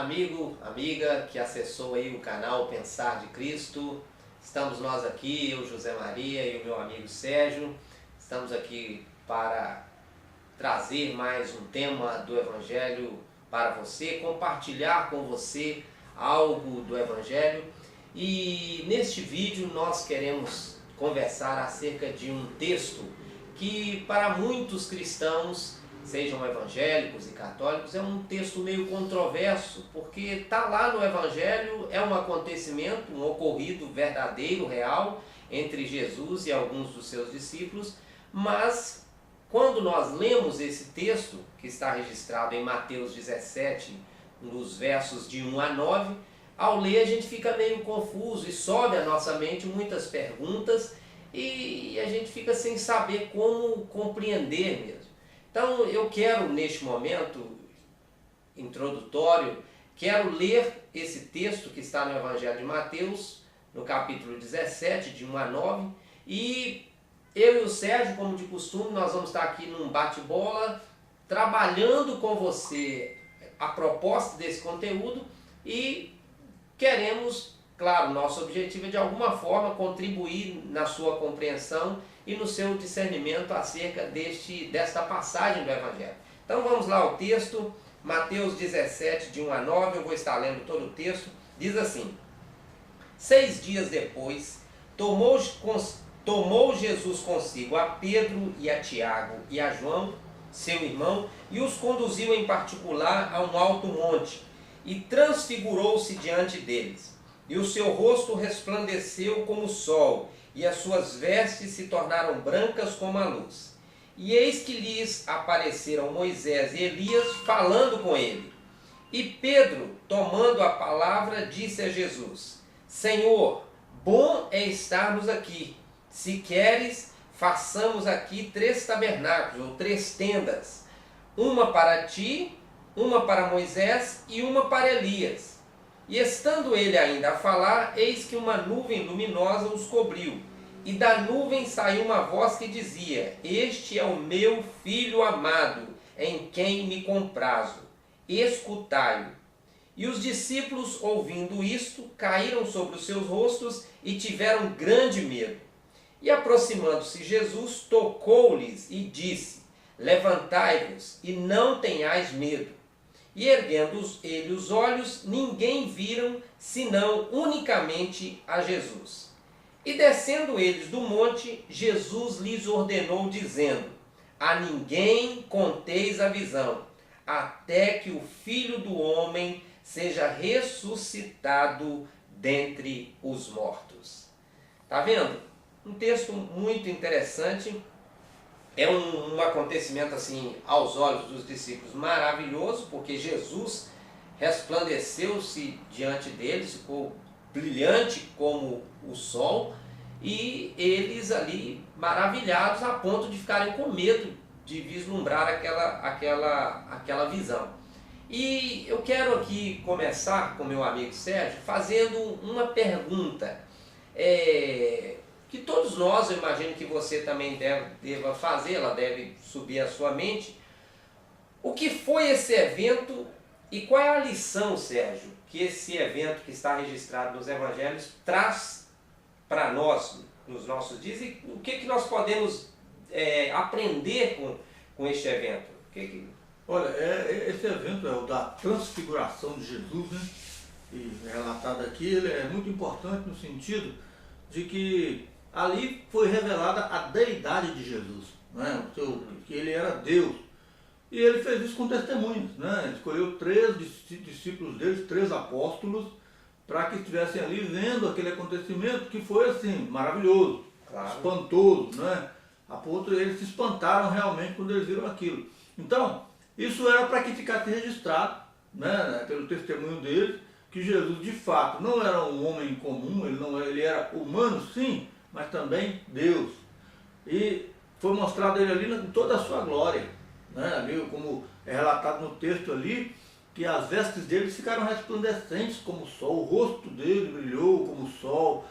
amigo, amiga que acessou aí o canal Pensar de Cristo. Estamos nós aqui, eu, José Maria e o meu amigo Sérgio. Estamos aqui para trazer mais um tema do Evangelho para você, compartilhar com você algo do Evangelho. E neste vídeo nós queremos conversar acerca de um texto que para muitos cristãos, sejam evangélicos e católicos, é um texto meio controverso, porque está lá no Evangelho, é um acontecimento, um ocorrido verdadeiro, real, entre Jesus e alguns dos seus discípulos, mas quando nós lemos esse texto, que está registrado em Mateus 17, nos versos de 1 a 9, ao ler a gente fica meio confuso e sobe à nossa mente muitas perguntas e a gente fica sem saber como compreender mesmo. Então eu quero, neste momento introdutório, quero ler esse texto que está no Evangelho de Mateus, no capítulo 17, de 1 a 9, e eu e o Sérgio, como de costume, nós vamos estar aqui num bate-bola, trabalhando com você a proposta desse conteúdo e queremos, claro, nosso objetivo é de alguma forma contribuir na sua compreensão e no seu discernimento acerca desta passagem do Evangelho. Então vamos lá ao texto, Mateus 17, de 1 a 9, eu vou estar lendo todo o texto, diz assim: 6 dias depois, tomou Jesus consigo a Pedro e a Tiago e a João, seu irmão, e os conduziu em particular a um alto monte, e transfigurou-se diante deles. E o seu rosto resplandeceu como o sol, e as suas vestes se tornaram brancas como a luz. E eis que lhes apareceram Moisés e Elias falando com ele. E Pedro, tomando a palavra, disse a Jesus: Senhor, bom é estarmos aqui. Se queres, façamos aqui 3 tabernáculos, ou 3 tendas, uma para ti, uma para Moisés e uma para Elias. E estando ele ainda a falar, eis que uma nuvem luminosa os cobriu, e da nuvem saiu uma voz que dizia: Este é o meu Filho amado, em quem me comprazo, escutai-o. E os discípulos, ouvindo isto, caíram sobre os seus rostos e tiveram grande medo. E aproximando-se Jesus, tocou-lhes e disse: Levantai-vos e não tenhais medo. E erguendo ele os olhos, ninguém viram, senão unicamente a Jesus. E descendo eles do monte, Jesus lhes ordenou, dizendo: A ninguém conteis a visão, até que o Filho do Homem seja ressuscitado dentre os mortos. Está vendo? Um texto muito interessante. É um acontecimento assim, aos olhos dos discípulos, maravilhoso, porque Jesus resplandeceu-se diante deles, ficou brilhante como o sol, e eles ali maravilhados a ponto de ficarem com medo de vislumbrar aquela visão. E eu quero aqui começar com meu amigo Sérgio fazendo uma pergunta que todos nós, eu imagino que você também deva fazer, ela deve subir à sua mente. O que foi esse evento e qual é a lição, Sérgio, que esse evento que está registrado nos Evangelhos traz para nós, nos nossos dias, e o que nós podemos aprender com este evento? Olha, esse evento é o da transfiguração de Jesus, né? E relatado aqui, ele é muito importante no sentido de que ali foi revelada a deidade de Jesus, né? Que ele era Deus. E ele fez isso com testemunhas, né? Ele escolheu 3 discípulos deles, 3 apóstolos, para que estivessem ali vendo aquele acontecimento que foi assim, maravilhoso, claro, espantoso, né? A ponto de eles se espantaram realmente quando eles viram aquilo. Então, isso era para que ficasse registrado, né, pelo testemunho deles, que Jesus de fato não era um homem comum, ele era humano sim, mas também Deus. E foi mostrado ele ali em toda a sua glória, né? Ali, como é relatado no texto ali, que as vestes dele ficaram resplandecentes como o sol, o rosto dele brilhou como o sol.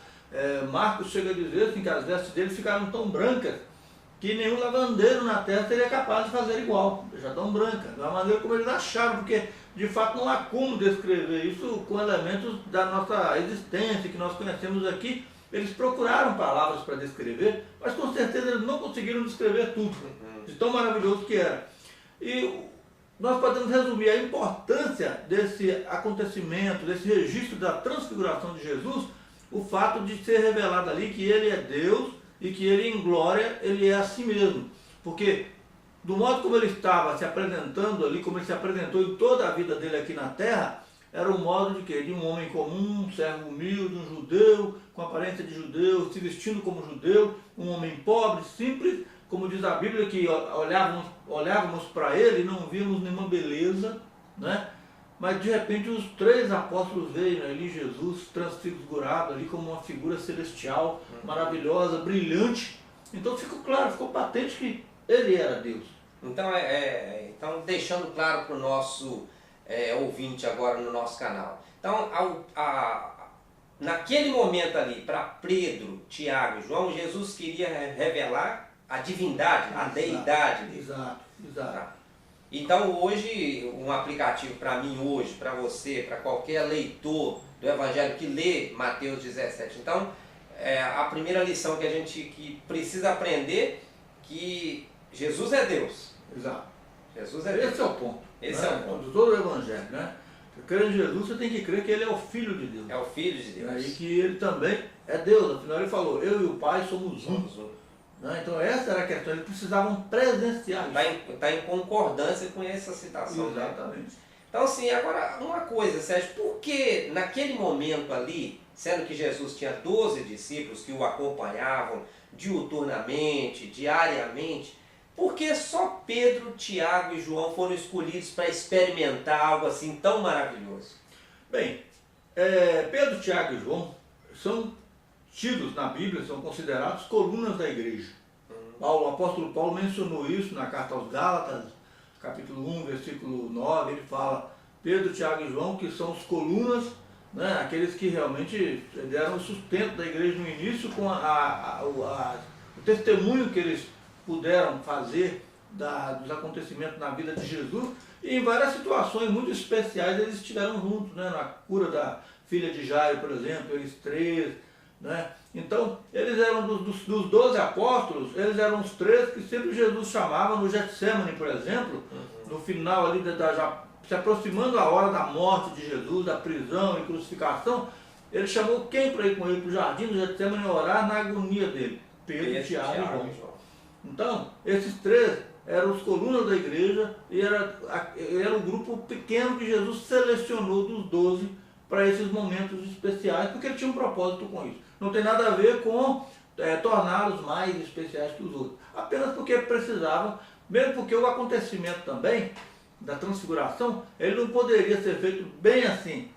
Marcos chega a dizer assim, que as vestes dele ficaram tão brancas que nenhum lavandeiro na terra seria capaz de fazer igual, já tão branca, da maneira como eles acharam, porque de fato não há como descrever isso com elementos da nossa existência, que nós conhecemos aqui. Eles procuraram palavras para descrever, mas com certeza eles não conseguiram descrever tudo, de tão maravilhoso que era. E nós podemos resumir a importância desse acontecimento, desse registro da transfiguração de Jesus, o fato de ser revelado ali que ele é Deus e que ele em glória, ele é a si mesmo. Porque do modo como ele estava se apresentando ali, como ele se apresentou em toda a vida dele aqui na terra, era um modo de quê? De um homem comum, um servo humilde, um judeu, com aparência de judeu, se vestindo como judeu, um homem pobre, simples, como diz a Bíblia, que olhávamos para ele e não víamos nenhuma beleza, né? Mas de repente os 3 apóstolos veem ali Jesus transfigurado ali como uma figura celestial, maravilhosa, brilhante. Então ficou claro, ficou patente que ele era Deus. Então, então deixando claro para o nosso ouvinte agora no nosso canal. Então, naquele momento ali, para Pedro, Tiago e João, Jesus queria revelar a divindade, a deidade dele. Exato. Tá? Então hoje, um aplicativo para mim hoje, para você, para qualquer leitor do Evangelho que lê Mateus 17. Então, a primeira lição que a gente precisa aprender que Jesus é Deus. Exato. Jesus é Deus. Esse é o ponto. Esse é o ponto. De todo o Evangelho, né? Você crê em Jesus, você tem que crer que ele é o Filho de Deus. É o Filho de Deus. E que ele também é Deus. Afinal ele falou, eu e o Pai somos um. Né? Então essa era a questão, eles precisavam presenciar isso. Está em concordância com essa citação. Exatamente. Né? Então assim, agora uma coisa, Sérgio, por que naquele momento ali, sendo que Jesus tinha 12 discípulos que o acompanhavam diuturnamente, diariamente, por que só Pedro, Tiago e João foram escolhidos para experimentar algo assim tão maravilhoso? Bem, Pedro, Tiago e João são tidos na Bíblia, são considerados colunas da igreja. O apóstolo Paulo mencionou isso na carta aos Gálatas, capítulo 1, versículo 9, ele fala Pedro, Tiago e João, que são os colunas, né, aqueles que realmente deram o sustento da igreja no início com o testemunho que eles puderam fazer dos acontecimentos na vida de Jesus, e em várias situações muito especiais eles estiveram juntos, né, na cura da filha de Jairo, por exemplo, eles 3, né? Então, eles eram dos 12 apóstolos, eles eram os 3 que sempre Jesus chamava no Getsemane, por exemplo, no final ali, já se aproximando a hora da morte de Jesus, da prisão e crucificação, ele chamou quem para ir com ele para o jardim do Getsemane orar na agonia dele? Pedro, Tiago e João. Então, esses 3 eram os colunas da igreja e era o grupo pequeno que Jesus selecionou dos 12 para esses momentos especiais, porque ele tinha um propósito com isso. Não tem nada a ver com torná-los mais especiais que os outros. Apenas porque precisavam, mesmo porque o acontecimento também da transfiguração, ele não poderia ser feito bem assim,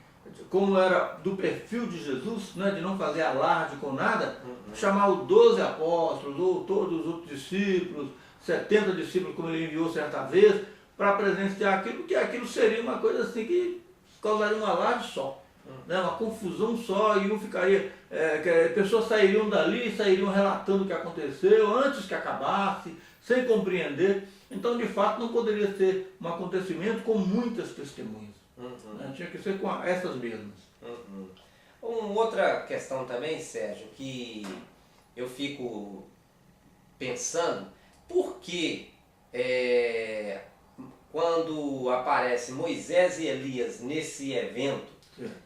como era do perfil de Jesus, né, de não fazer alarde com nada, chamar os 12 apóstolos, ou todos os outros discípulos, 70 discípulos, como ele enviou certa vez, para presenciar aquilo, porque aquilo seria uma coisa assim que causaria um alarde só. Né, uma confusão só, e um ficaria, pessoas sairiam dali e sairiam relatando o que aconteceu antes que acabasse, sem compreender. Então, de fato, não poderia ser um acontecimento com muitas testemunhas. Né, tinha que ser com essas mesmas. Uma outra questão também, Sérgio, que eu fico pensando, por que quando aparece Moisés e Elias nesse evento,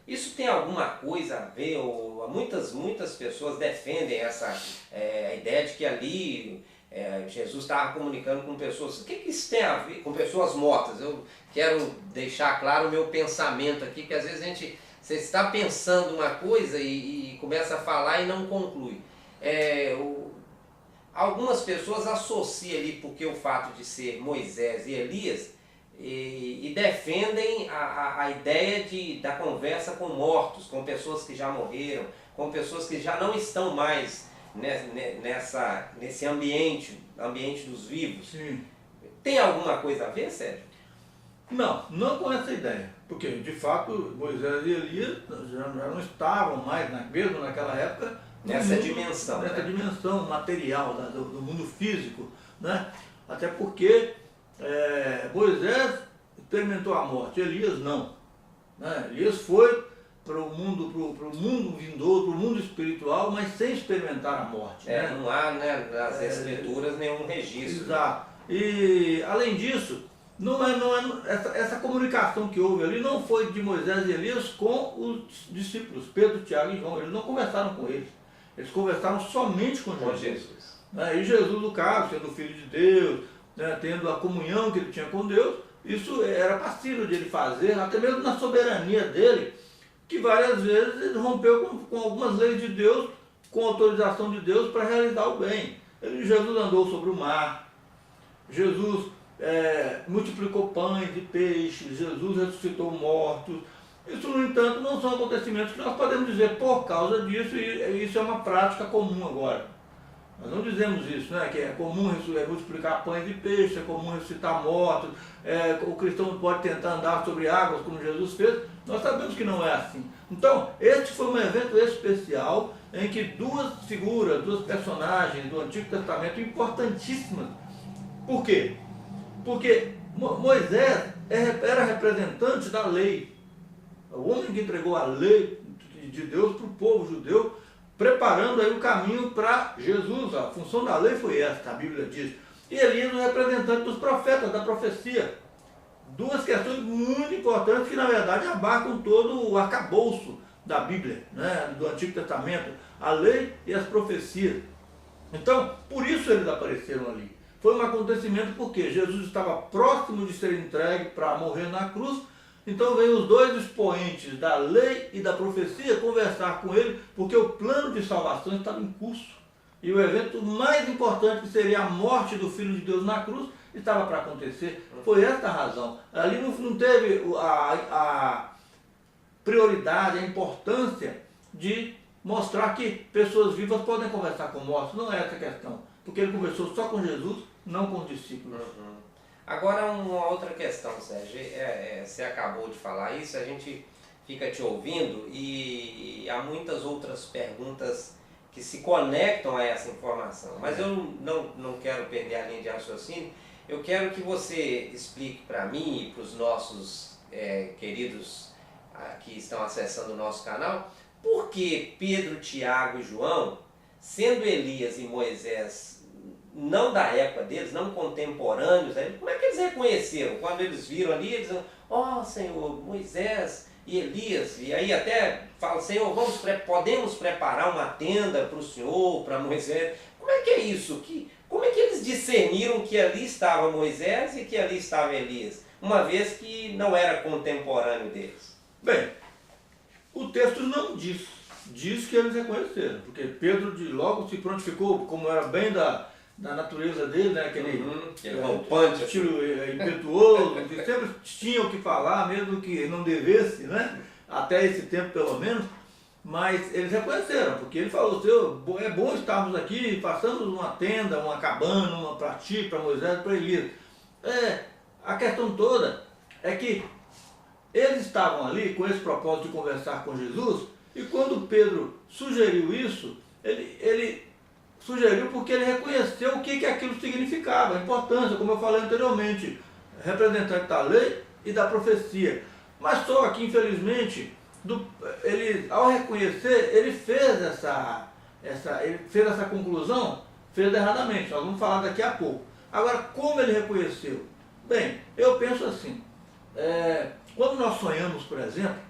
isso tem alguma coisa a ver, ou muitas pessoas defendem essa ideia de que ali Jesus estava comunicando com pessoas. O que isso tem a ver com pessoas mortas? Eu quero deixar claro o meu pensamento aqui, que às vezes você está pensando uma coisa e começa a falar e não conclui. Algumas pessoas associam ali, porque o fato de ser Moisés e Elias, e defendem a ideia da conversa com mortos, com pessoas que já morreram, com pessoas que já não estão mais nesse ambiente dos vivos. Sim. Tem alguma coisa a ver, Sérgio? Não com essa ideia, porque de fato Moisés e Elias já não estavam mais, mesmo naquela época, nessa dimensão material do mundo físico, né? Até porque Moisés experimentou a morte? Elias não. Né? Elias foi para o mundo, pro mundo vindouro, para o mundo espiritual, mas sem experimentar a morte. Né? Não há, né, nas escrituras nenhum registro. Exato. E além disso, essa comunicação que houve ali não foi de Moisés e Elias com os discípulos, Pedro, Tiago e João. Eles não conversaram com eles. Eles conversaram somente com Jesus. E Jesus, no caso, sendo filho de Deus, né, tendo a comunhão que ele tinha com Deus, isso era passível de ele fazer, até mesmo na soberania dele, que várias vezes ele rompeu com algumas leis de Deus, com autorização de Deus para realizar o bem. Jesus andou sobre o mar, Jesus multiplicou pães e peixes, Jesus ressuscitou mortos. Isso, no entanto, não são acontecimentos que nós podemos dizer por causa disso, e isso é uma prática comum agora. Nós não dizemos isso, né? Que é comum multiplicar pães e peixes, é comum ressuscitar mortos, o cristão pode tentar andar sobre águas como Jesus fez. Nós sabemos que não é assim. Então, este foi um evento especial em que duas figuras, duas personagens do Antigo Testamento importantíssimas. Por quê? Porque Moisés era representante da lei. O homem que entregou a lei de Deus para o povo judeu, preparando aí o caminho para Jesus. A função da lei foi essa, a Bíblia diz. E Elias, o representante dos profetas, da profecia. Duas questões muito importantes que, na verdade, abarcam todo o arcabouço da Bíblia, né, do Antigo Testamento, a lei e as profecias. Então, por isso eles apareceram ali. Foi um acontecimento porque Jesus estava próximo de ser entregue para morrer na cruz. Então veio os dois expoentes da lei e da profecia conversar com ele, porque o plano de salvação estava em curso. E o evento mais importante, que seria a morte do Filho de Deus na cruz, estava para acontecer. Foi esta a razão. Ali não teve a prioridade, a importância de mostrar que pessoas vivas podem conversar com mortos. Não é essa a questão. Porque ele conversou só com Jesus, não com os discípulos. Agora, uma outra questão, Sérgio. Você acabou de falar isso, a gente fica te ouvindo e há muitas outras perguntas que se conectam a essa informação. Mas eu não quero perder a linha de raciocínio. Eu quero que você explique para mim e para os nossos queridos que estão acessando o nosso canal, por que Pedro, Tiago e João, sendo Elias e Moisés não da época deles, não contemporâneos, como é que eles reconheceram? Quando eles viram ali, eles disseram, ó Senhor, Moisés e Elias, e aí até falam, Senhor, podemos preparar uma tenda para o Senhor, para Moisés. Como é que é isso? Como é que eles discerniram que ali estava Moisés e que ali estava Elias, uma vez que não era contemporâneo deles? Bem, o texto não diz que eles reconheceram, porque Pedro logo se prontificou, como era bem da natureza dele, né? Aquele rompante, estilo impetuoso, que sempre tinha o que falar, mesmo que não devesse, né? Até esse tempo pelo menos, mas eles reconheceram, porque ele falou, Senhor, é bom estarmos aqui, façamos uma tenda, uma cabana, uma para ti, para Moisés, para Elias. A questão toda é que eles estavam ali com esse propósito de conversar com Jesus, e quando Pedro sugeriu isso, ele sugeriu porque ele reconheceu o que aquilo significava, a importância, como eu falei anteriormente, representante da lei e da profecia. Mas só que, infelizmente, ao reconhecer, ele fez essa conclusão, fez erradamente. Nós vamos falar daqui a pouco. Agora, como ele reconheceu? Bem, eu penso assim, quando nós sonhamos, por exemplo,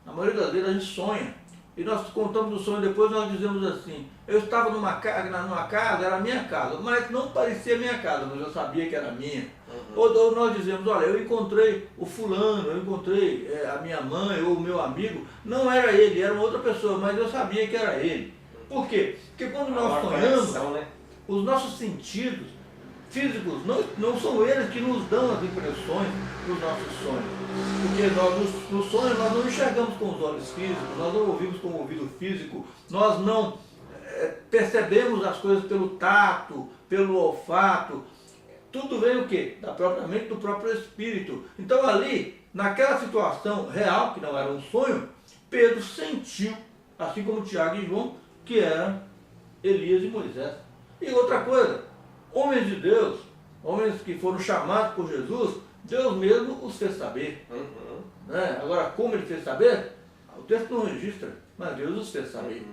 na maioria das vezes a gente sonha, e nós contamos o sonho, depois nós dizemos assim, eu estava numa casa, era a minha casa, mas não parecia minha casa, mas eu sabia que era minha. Ou nós dizemos, olha, eu encontrei o fulano, eu encontrei a minha mãe ou o meu amigo, não era ele, era uma outra pessoa, mas eu sabia que era ele. Por quê? Porque quando nós sonhamos, os nossos sentidos físicos não são eles que nos dão as impressões dos nossos sonhos. Porque nós, no sonho nós não enxergamos com os olhos físicos, nós não ouvimos com o ouvido físico, nós não percebemos as coisas pelo tato, pelo olfato. Tudo vem o quê? Da mente, do próprio espírito. Então ali, naquela situação real, que não era um sonho, Pedro sentiu, assim como Tiago e João, que eram Elias e Moisés. E outra coisa, homens de Deus, homens que foram chamados por Jesus, Deus mesmo os fez saber. Né? Agora, como ele fez saber? O texto não registra, mas Deus os fez saber.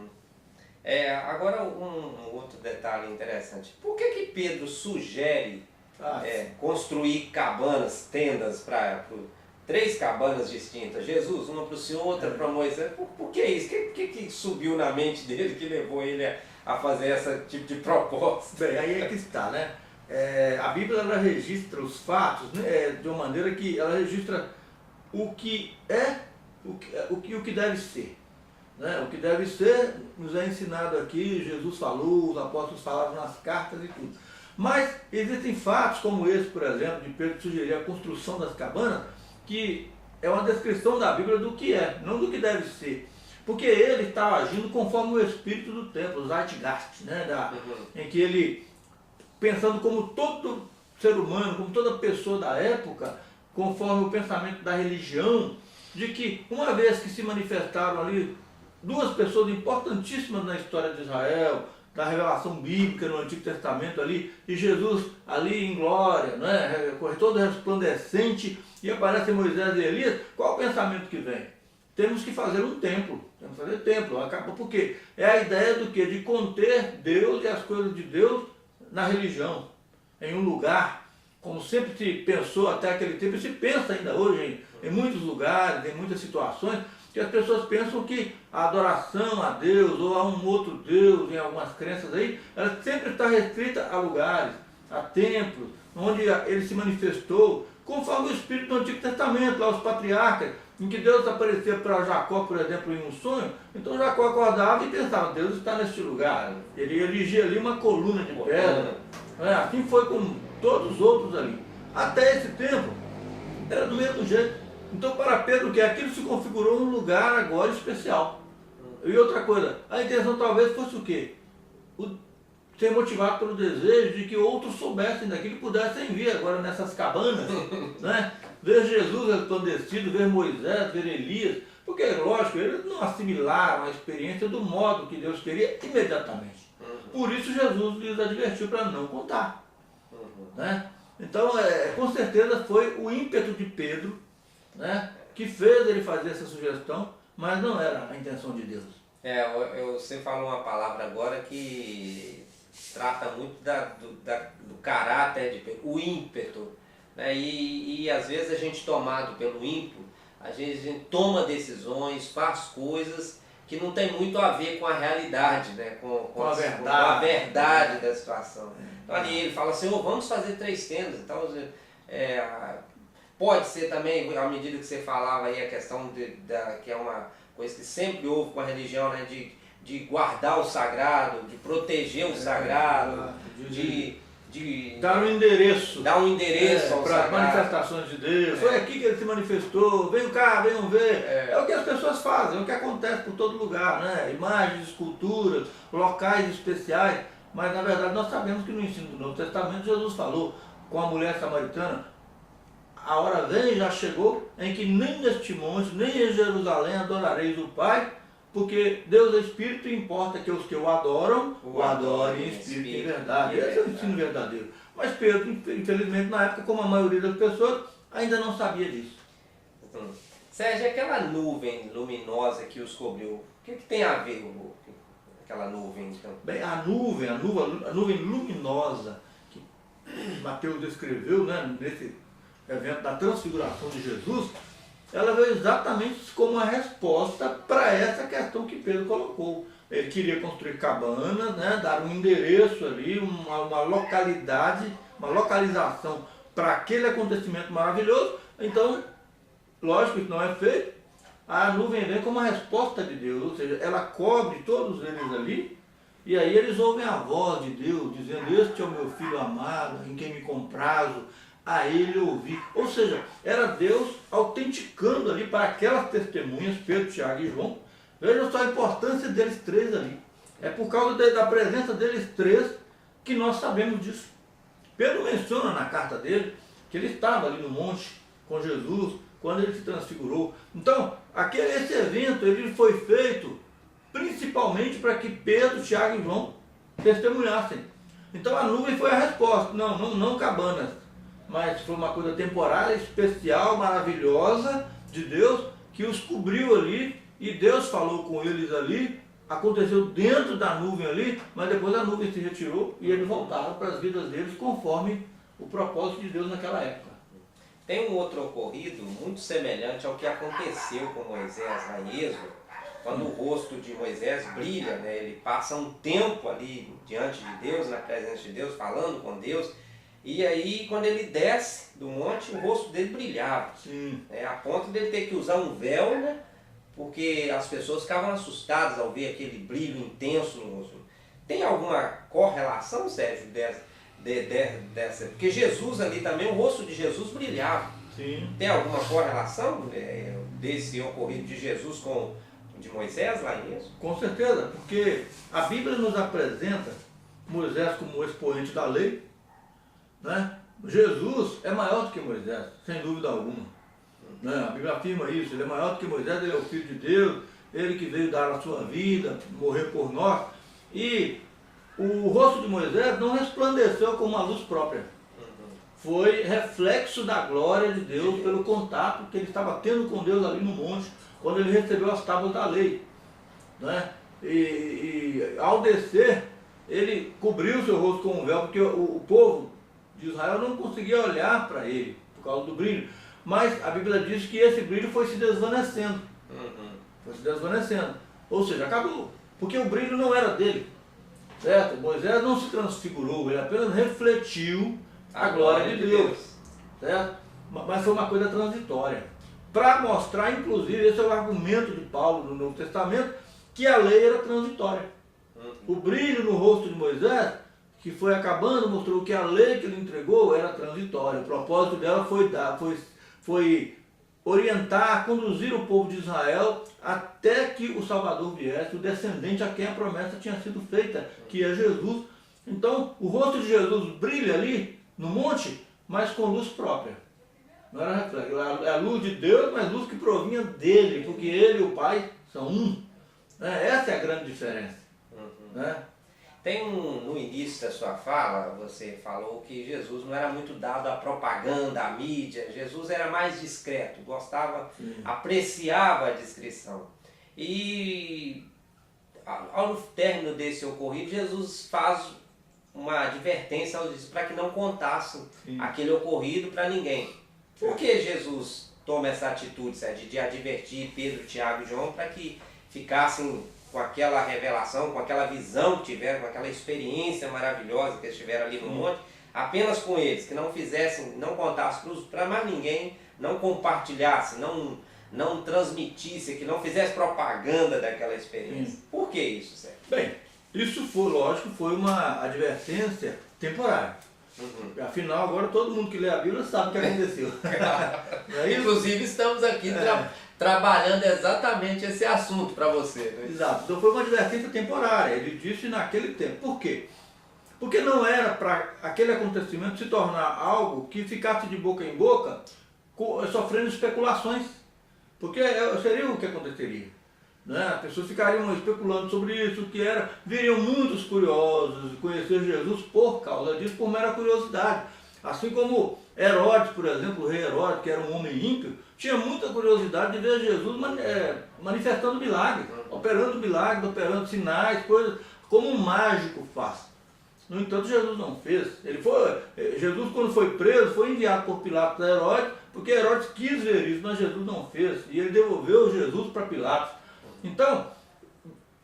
Agora um outro detalhe interessante. Por que Pedro sugere construir cabanas, tendas para 3 cabanas distintas? Jesus, uma para o Senhor, outra para Moisés. Por que isso? O que subiu na mente dele que levou ele a fazer esse tipo de proposta? Bem, aí é que está, né? A Bíblia ela registra os fatos, né, de uma maneira que ela registra o que é, o que deve ser. Né? O que deve ser nos é ensinado aqui, Jesus falou, os apóstolos falaram nas cartas e tudo. Mas existem fatos como esse, por exemplo, de Pedro sugerir a construção das cabanas, que é uma descrição da Bíblia do que é, não do que deve ser. Porque ele está agindo conforme o espírito do tempo, o Zeitgeist, né? Em que ele, pensando como todo ser humano, como toda pessoa da época, conforme o pensamento da religião, de que uma vez que se manifestaram ali 2 pessoas importantíssimas na história de Israel, da revelação bíblica no Antigo Testamento ali, e Jesus ali em glória, né, todo resplandecente, e aparece Moisés e Elias, qual o pensamento que vem? Temos que fazer um templo, temos que fazer templo, por quê? É a ideia do quê? De conter Deus e as coisas de Deus na religião, em um lugar, como sempre se pensou até aquele tempo, e se pensa ainda hoje em muitos lugares, em muitas situações, que as pessoas pensam que a adoração a Deus ou a um outro Deus, em algumas crenças aí, ela sempre está restrita a lugares, a templos, onde ele se manifestou, conforme o Espírito do Antigo Testamento, lá os patriarcas, em que Deus aparecia para Jacó, por exemplo, em um sonho. Então Jacó acordava e pensava, Deus está neste lugar. Ele erigia ali uma coluna de pedra. Assim foi com todos os outros ali. Até esse tempo, era do mesmo jeito. Então, para Pedro, que aquilo se configurou um lugar agora especial. E outra coisa, a intenção talvez fosse o quê? Ser motivado pelo desejo de que outros soubessem daquilo e pudessem vir agora nessas cabanas, né? Ver Jesus resplandecido, ver Moisés, ver Elias. Porque, lógico, eles não assimilaram a experiência do modo que Deus queria imediatamente. Por isso Jesus lhes advertiu para não contar. Né? Então, com certeza foi o ímpeto de Pedro, né, que fez ele fazer essa sugestão, mas não era a intenção de Deus. Você falou uma palavra agora que trata muito do caráter de Pedro, o ímpeto. Né? E às vezes a gente, tomado pelo ímpeto, às vezes a gente toma decisões, faz coisas que não tem muito a ver com a realidade, né? com a verdade da situação. Então ali ele fala assim, vamos fazer 3 tendas. Então, pode ser também, à medida que você falava aí, a questão que é uma coisa que sempre houve com a religião, né? De guardar o sagrado, de proteger o sagrado, de dar um endereço. Dar um endereço para as manifestações de Deus. Foi aqui que ele se manifestou, venham cá, venham ver. É o que as pessoas fazem, é o que acontece por todo lugar, né? Imagens, esculturas, locais especiais. Mas na verdade nós sabemos que no ensino do Novo Testamento Jesus falou com a mulher samaritana, a hora vem, já chegou, em que nem neste monte, nem em Jerusalém adorareis o Pai, porque Deus é Espírito e importa que os que o adoram, o adorem em Espírito e em verdade. Esse é o ensino verdadeiro. Mas Pedro, infelizmente, na época, como a maioria das pessoas, ainda não sabia disso. Sérgio, aquela nuvem luminosa que os cobriu, o que tem a ver aquela nuvem, então? Bem, a nuvem luminosa que Mateus descreveu, né, nesse evento da transfiguração de Jesus, ela veio exatamente como uma resposta para essa questão que Pedro colocou. Ele queria construir cabanas, né, dar um endereço ali, uma localidade, uma localização para aquele acontecimento maravilhoso. Então, lógico que isso não é feito, a nuvem vem como uma resposta de Deus, ou seja, ela cobre todos eles ali, e aí eles ouvem a voz de Deus, dizendo, este é o meu filho amado, em quem me comprazo, a ele ouvir. Ou seja, era Deus autenticando ali para aquelas testemunhas, Pedro, Tiago e João. Vejam só a importância deles 3 ali. É por causa da presença deles 3 que nós sabemos disso. Pedro menciona na carta dele que ele estava ali no monte com Jesus quando ele se transfigurou. Então, esse evento ele foi feito principalmente para que Pedro, Tiago e João testemunhassem. Então a nuvem foi a resposta. Não cabanas. mas foi uma coisa temporária, especial, maravilhosa de Deus, que os cobriu ali, e Deus falou com eles ali, aconteceu dentro da nuvem ali, mas depois a nuvem se retirou e eles voltaram para as vidas deles conforme o propósito de Deus naquela época. Tem um outro ocorrido muito semelhante ao que aconteceu com Moisés lá em Êxodo, quando o rosto de Moisés brilha, né? Ele passa um tempo ali diante de Deus, na presença de Deus, falando com Deus, e aí quando ele desce do monte, o rosto dele brilhava, né? A ponto dele ter que usar um véu, né? Porque as pessoas ficavam assustadas ao ver aquele brilho intenso no rosto. Tem alguma correlação, Sérgio, dessa? Porque Jesus ali também, o rosto de Jesus brilhava. Sim. Tem alguma correlação desse ocorrido de Jesus com o de Moisés lá em Êxodo? Com certeza, porque a Bíblia nos apresenta Moisés como o expoente da lei, né? Jesus é maior do que Moisés, sem dúvida alguma. Né? A Bíblia afirma isso, ele é maior do que Moisés, ele é o Filho de Deus, ele que veio dar a sua vida, morrer por nós. E o rosto de Moisés não resplandeceu com uma luz própria. Foi reflexo da glória de Deus pelo contato que ele estava tendo com Deus ali no monte, quando ele recebeu as tábuas da lei. Né? E ao descer, ele cobriu o seu rosto com um véu, porque o povo de Israel não conseguia olhar para ele, por causa do brilho. Mas a Bíblia diz que esse brilho foi se desvanecendo. Foi se desvanecendo. Ou seja, acabou. Porque o brilho não era dele. Certo? Moisés não se transfigurou, ele apenas refletiu a glória de Deus. Certo? Mas foi uma coisa transitória. Para mostrar, inclusive, esse é o argumento de Paulo no Novo Testamento, que a lei era transitória. O brilho no rosto de Moisés, que foi acabando, mostrou que a lei que ele entregou era transitória. O propósito dela foi orientar, conduzir o povo de Israel até que o Salvador viesse, o descendente a quem a promessa tinha sido feita, que é Jesus. Então, o rosto de Jesus brilha ali no monte, mas com luz própria. Não era reflexo, é a luz de Deus, mas luz que provinha dele, porque ele e o Pai são um. Essa é a grande diferença. Né? No início da sua fala, você falou que Jesus não era muito dado à propaganda, à mídia. Jesus era mais discreto, apreciava a discrição. E ao término desse ocorrido, Jesus faz uma advertência aos discípulos para que não contassem aquele ocorrido para ninguém. Por que Jesus toma essa atitude, Sérgio, de advertir Pedro, Tiago e João para que ficassem com aquela revelação, com aquela visão que tiveram, com aquela experiência maravilhosa que eles tiveram ali no monte, apenas com eles, que não fizessem, não contassem para mais ninguém, não compartilhasse, não transmitisse, que não fizesse propaganda daquela experiência? Por que isso, Sérgio? Bem, isso foi, lógico, foi uma advertência temporária. Afinal, agora todo mundo que lê a Bíblia sabe o que aconteceu. Inclusive, estamos aqui trabalhando exatamente esse assunto para você. Né? Exato. Então foi uma advertência temporária, ele disse naquele tempo. Por quê? Porque não era para aquele acontecimento se tornar algo que ficasse de boca em boca, sofrendo especulações. Porque seria o que aconteceria. Né? As pessoas ficariam especulando sobre isso, viriam muitos curiosos conhecer Jesus por causa disso, por mera curiosidade. Assim como Herodes, por exemplo, o rei Herodes, que era um homem ímpio, tinha muita curiosidade de ver Jesus manifestando milagres, operando sinais, coisas como um mágico faz. No entanto, Jesus não fez. Jesus, quando foi preso, foi enviado por Pilatos a Herodes, porque Herodes quis ver isso, mas Jesus não fez. E ele devolveu Jesus para Pilatos. Então,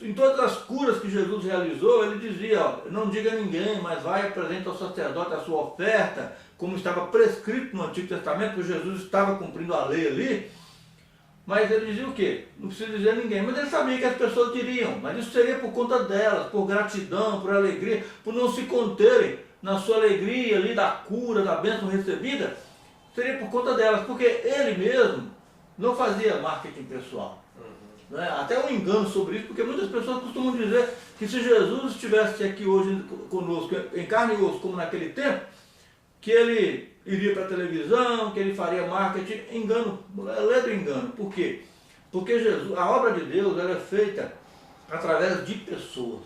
em todas as curas que Jesus realizou, ele dizia, não diga a ninguém, mas vai e apresenta ao sacerdote a sua oferta, como estava prescrito no Antigo Testamento, porque Jesus estava cumprindo a lei ali. Mas ele dizia o quê? Não precisa dizer a ninguém. Mas ele sabia que as pessoas diriam, mas isso seria por conta delas, por gratidão, por alegria, por não se conterem na sua alegria ali da cura, da bênção recebida, seria por conta delas, porque ele mesmo não fazia marketing pessoal. Né? Até um engano sobre isso, porque muitas pessoas costumam dizer que se Jesus estivesse aqui hoje conosco, em carne e osso, como naquele tempo, que ele iria para a televisão, que ele faria marketing. Engano, ledo engano. Por quê? Porque a obra de Deus ela é feita através de pessoas.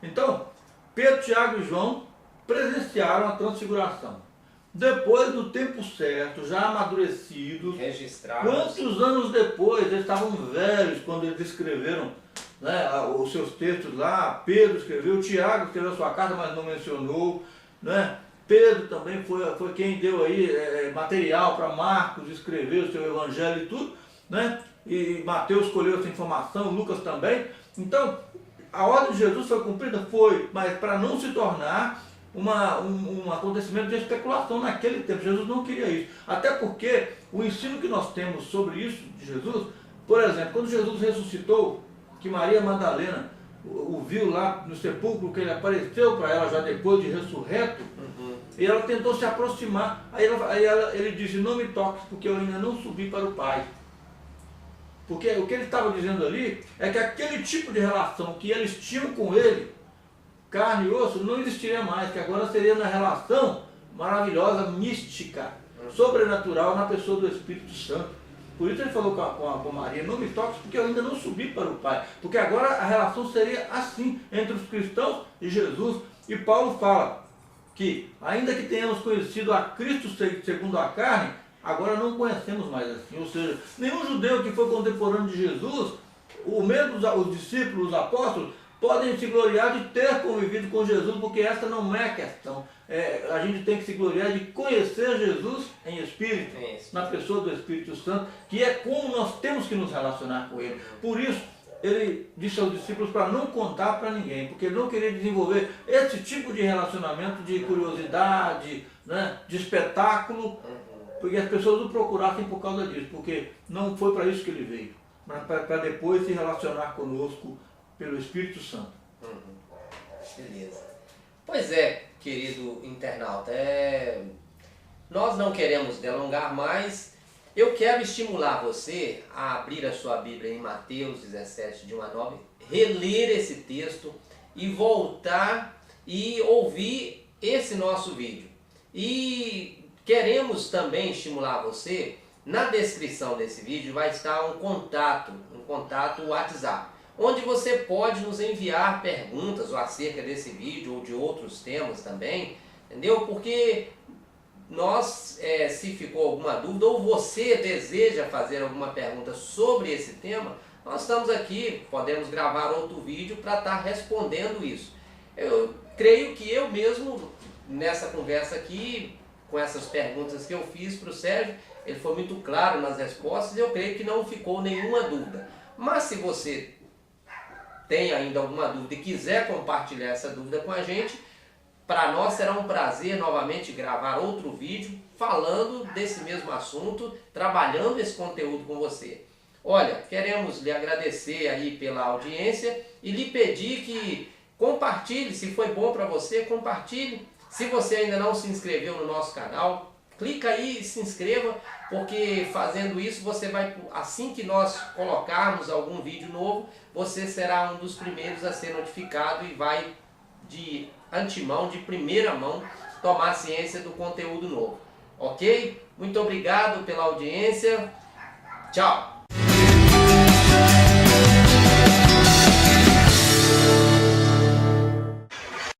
Então, Pedro, Tiago e João presenciaram a transfiguração. depois do tempo certo, já amadurecidos, registrados. quantos anos depois, eles estavam velhos quando eles escreveram, né, os seus textos lá. Pedro escreveu, Tiago escreveu a sua carta, mas não mencionou, né? Pedro também foi quem deu aí material para Marcos escrever o seu evangelho e tudo, né? E Mateus escolheu essa informação, Lucas também. Então, a ordem de Jesus foi cumprida? Foi, mas para não se tornar um acontecimento de especulação naquele tempo. Jesus não queria isso. Até porque o ensino que nós temos sobre isso de Jesus, por exemplo, quando Jesus ressuscitou, que Maria Madalena o viu lá no sepulcro, que ele apareceu para ela já depois de ressurreto, e ela tentou se aproximar. Ele disse, não me toques, porque eu ainda não subi para o Pai. Porque o que ele estava dizendo ali é que aquele tipo de relação que eles tinham com ele, carne e osso, não existiria mais, que agora seria na relação maravilhosa, mística, sobrenatural na pessoa do Espírito Santo. Por isso ele falou com Maria, não me toques, porque eu ainda não subi para o Pai. Porque agora a relação seria assim, entre os cristãos e Jesus. E Paulo fala que, ainda que tenhamos conhecido a Cristo segundo a carne, agora não conhecemos mais assim. Ou seja, nenhum judeu que foi contemporâneo de Jesus, os discípulos, os apóstolos, podem se gloriar de ter convivido com Jesus, porque essa não é a questão. A gente tem que se gloriar de conhecer Jesus em Espírito, na pessoa do Espírito Santo, que é como nós temos que nos relacionar com Ele. Por isso, ele disse aos discípulos para não contar para ninguém, porque ele não queria desenvolver esse tipo de relacionamento de curiosidade, né, de espetáculo, porque as pessoas o procurassem por causa disso, porque não foi para isso que ele veio, mas para depois se relacionar conosco pelo Espírito Santo. Beleza. Pois é, querido internauta, nós não queremos delongar mais. Eu quero estimular você a abrir a sua Bíblia em Mateus 17, de 1 a 9, reler esse texto e voltar e ouvir esse nosso vídeo. E queremos também estimular você, na descrição desse vídeo vai estar um contato WhatsApp, onde você pode nos enviar perguntas ou acerca desse vídeo ou de outros temas também, entendeu? Porque nós, se ficou alguma dúvida ou você deseja fazer alguma pergunta sobre esse tema, nós estamos aqui, podemos gravar outro vídeo para estar respondendo isso. Eu creio que eu mesmo, nessa conversa aqui, com essas perguntas que eu fiz para o Sérgio, ele foi muito claro nas respostas e eu creio que não ficou nenhuma dúvida. Mas se você tem ainda alguma dúvida e quiser compartilhar essa dúvida com a gente, para nós será um prazer novamente gravar outro vídeo falando desse mesmo assunto, trabalhando esse conteúdo com você. Olha, queremos lhe agradecer aí pela audiência e lhe pedir que compartilhe, se foi bom para você, compartilhe. Se você ainda não se inscreveu no nosso canal, clica aí e se inscreva, porque fazendo isso você vai, assim que nós colocarmos algum vídeo novo, você será um dos primeiros a ser notificado e vai de antemão, de primeira mão, tomar ciência do conteúdo novo. Ok? Muito obrigado pela audiência. Tchau!